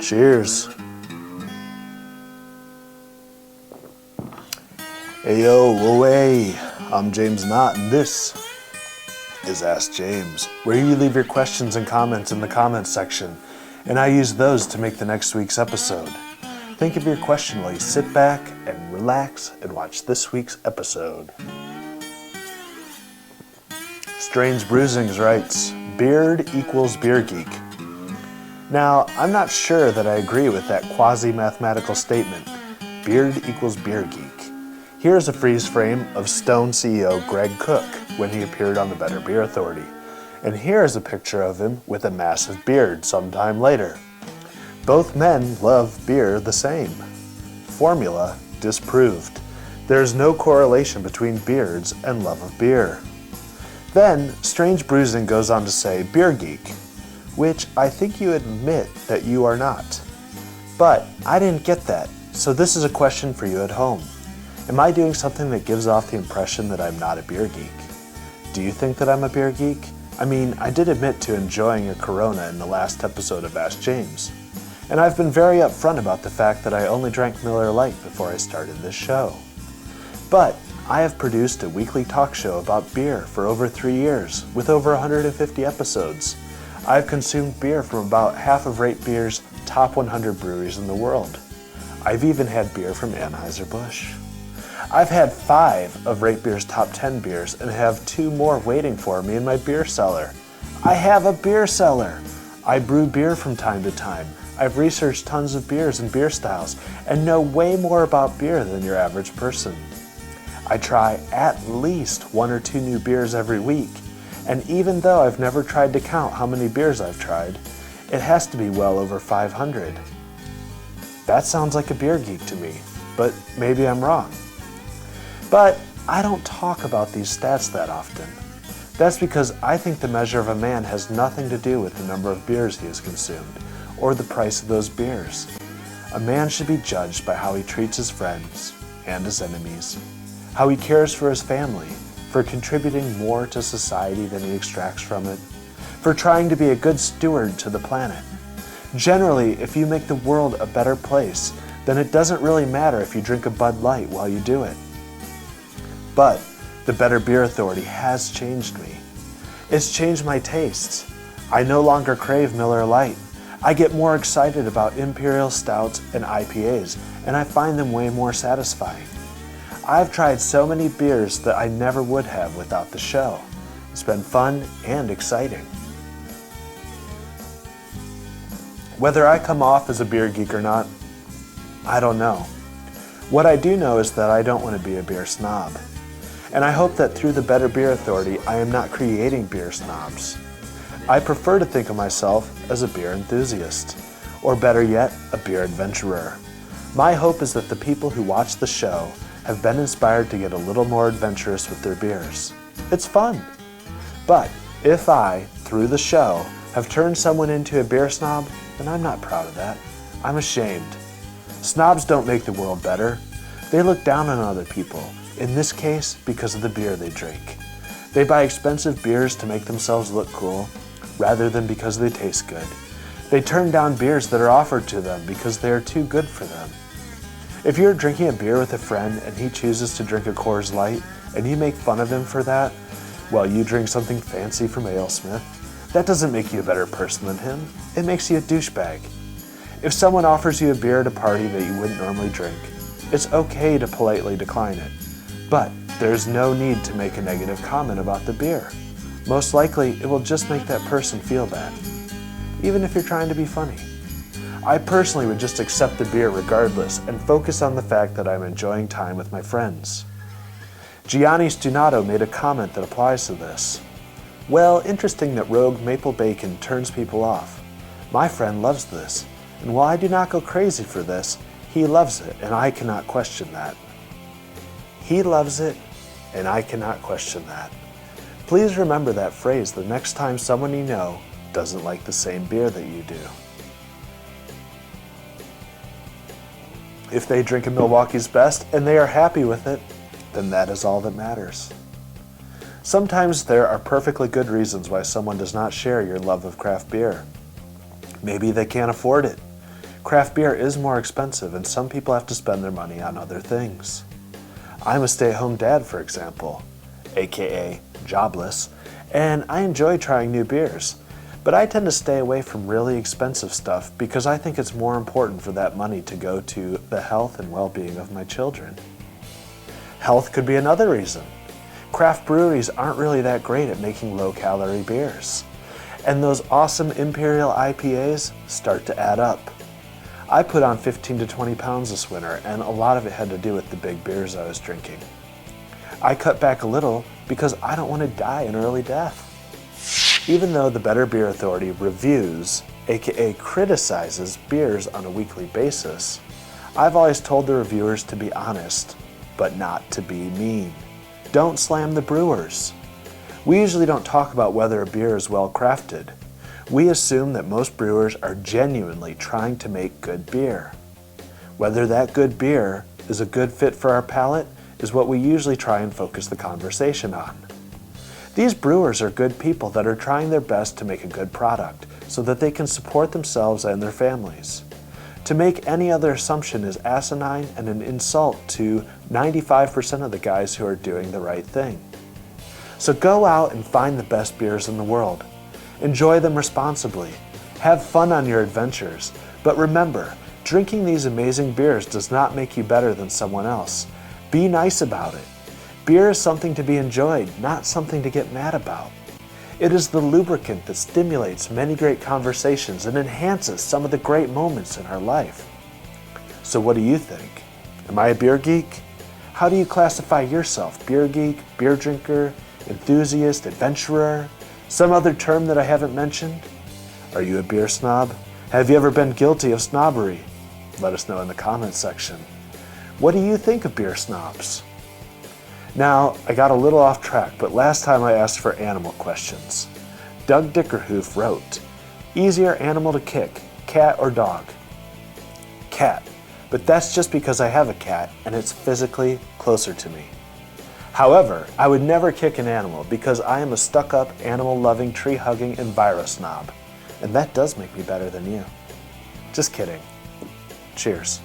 Cheers. Hey, I'm James Knott, and this is Ask James, where you leave your questions and comments in the comments section, and I use those to make the next week's episode. Think of your question while you sit back and relax and watch this week's episode. Strangebrewsings writes, beard equals beer geek. Now, I'm not sure that I agree with that quasi-mathematical statement, beard equals beer geek. Here's a freeze frame of Stone CEO Greg Koch when he appeared on the BetterBeerAuthority. And here's a picture of him with a massive beard sometime later. Both men love beer the same. Formula disproved. There's no correlation between beards and love of beer. Then, Strangebrewsing goes on to say beer geek, which I think you admit that you are not. But I didn't get that, so this is a question for you at home. Am I doing something that gives off the impression that I'm not a beer geek? Do you think that I'm a beer geek? I mean, I did admit to enjoying a Corona in the last episode of Ask James. And I've been very upfront about the fact that I only drank Miller Lite before I started this show. But I have produced a weekly talk show about beer for over 3 years, with over 150 episodes. I've consumed beer from about half of Rate Beer's top 100 breweries in the world. I've even had beer from Anheuser-Busch. I've had 5 of Rate Beer's top 10 beers and have 2 more waiting for me in my beer cellar. I have a beer cellar! I brew beer from time to time. I've researched tons of beers and beer styles and know way more about beer than your average person. I try at least 1 or 2 new beers every week, and even though I've never tried to count how many beers I've tried, it has to be well over 500. That sounds like a beer geek to me, but maybe I'm wrong. But I don't talk about these stats that often. That's because I think the measure of a man has nothing to do with the number of beers he has consumed, or the price of those beers. A man should be judged by how he treats his friends and his enemies, how he cares for his family, for contributing more to society than he extracts from it, for trying to be a good steward to the planet. Generally, if you make the world a better place, then it doesn't really matter if you drink a Bud Light while you do it. But the BetterBeerAuthority has changed me. It's changed my tastes. I no longer crave Miller Lite. I get more excited about Imperial Stouts and IPAs, and I find them way more satisfying. I've tried so many beers that I never would have without the show. It's been fun and exciting. Whether I come off as a beer geek or not, I don't know. What I do know is that I don't want to be a beer snob. And I hope that through the BetterBeerAuthority, I am not creating beer snobs. I prefer to think of myself as a beer enthusiast, or better yet, a beer adventurer. My hope is that the people who watch the show have been inspired to get a little more adventurous with their beers. It's fun. But if I, through the show, have turned someone into a beer snob, then I'm not proud of that. I'm ashamed. Snobs don't make the world better. They look down on other people, in this case because of the beer they drink. They buy expensive beers to make themselves look cool, rather than because they taste good. They turn down beers that are offered to them because they are too good for them. If you're drinking a beer with a friend and he chooses to drink a Coors Light and you make fun of him for that, while you drink something fancy from AleSmith, that doesn't make you a better person than him. It makes you a douchebag. If someone offers you a beer at a party that you wouldn't normally drink, it's okay to politely decline it. But there's no need to make a negative comment about the beer. Most likely, it will just make that person feel bad, even if you're trying to be funny. I personally would just accept the beer regardless and focus on the fact that I'm enjoying time with my friends. Gianni Stunato made a comment that applies to this. Well, interesting that rogue maple bacon turns people off. My friend loves this, and while I do not go crazy for this, he loves it, and I cannot question that. He loves it, and I cannot question that. Please remember that phrase the next time someone you know doesn't like the same beer that you do. If they drink a Milwaukee's Best and they are happy with it, then that is all that matters. Sometimes there are perfectly good reasons why someone does not share your love of craft beer. Maybe they can't afford it. Craft beer is more expensive and some people have to spend their money on other things. I'm a stay-at-home dad, for example, aka jobless, and I enjoy trying new beers. But I tend to stay away from really expensive stuff because I think it's more important for that money to go to the health and well-being of my children. Health could be another reason. Craft breweries aren't really that great at making low-calorie beers. And those awesome Imperial IPAs start to add up. I put on 15 to 20 pounds this winter, and a lot of it had to do with the big beers I was drinking. I cut back a little because I don't want to die an early death. Even though the Better Beer Authority reviews, aka criticizes, beers on a weekly basis, I've always told the reviewers to be honest, but not to be mean. Don't slam the brewers. We usually don't talk about whether a beer is well crafted. We assume that most brewers are genuinely trying to make good beer. Whether that good beer is a good fit for our palate is what we usually try and focus the conversation on. These brewers are good people that are trying their best to make a good product so that they can support themselves and their families. To make any other assumption is asinine and an insult to 95% of the guys who are doing the right thing. So go out and find the best beers in the world. Enjoy them responsibly. Have fun on your adventures. But remember, drinking these amazing beers does not make you better than someone else. Be nice about it. Beer is something to be enjoyed, not something to get mad about. It is the lubricant that stimulates many great conversations and enhances some of the great moments in our life. So what do you think? Am I a beer geek? How do you classify yourself? Beer geek, beer drinker, enthusiast, adventurer? Some other term that I haven't mentioned? Are you a beer snob? Have you ever been guilty of snobbery? Let us know in the comments section. What do you think of beer snobs? Now, I got a little off track, but last time I asked for animal questions. Doug Dickerhoof wrote, easier animal to kick, cat or dog? Cat, but that's just because I have a cat and it's physically closer to me. However, I would never kick an animal because I am a stuck-up, animal-loving, tree-hugging enviro snob. And that does make me better than you. Just kidding. Cheers.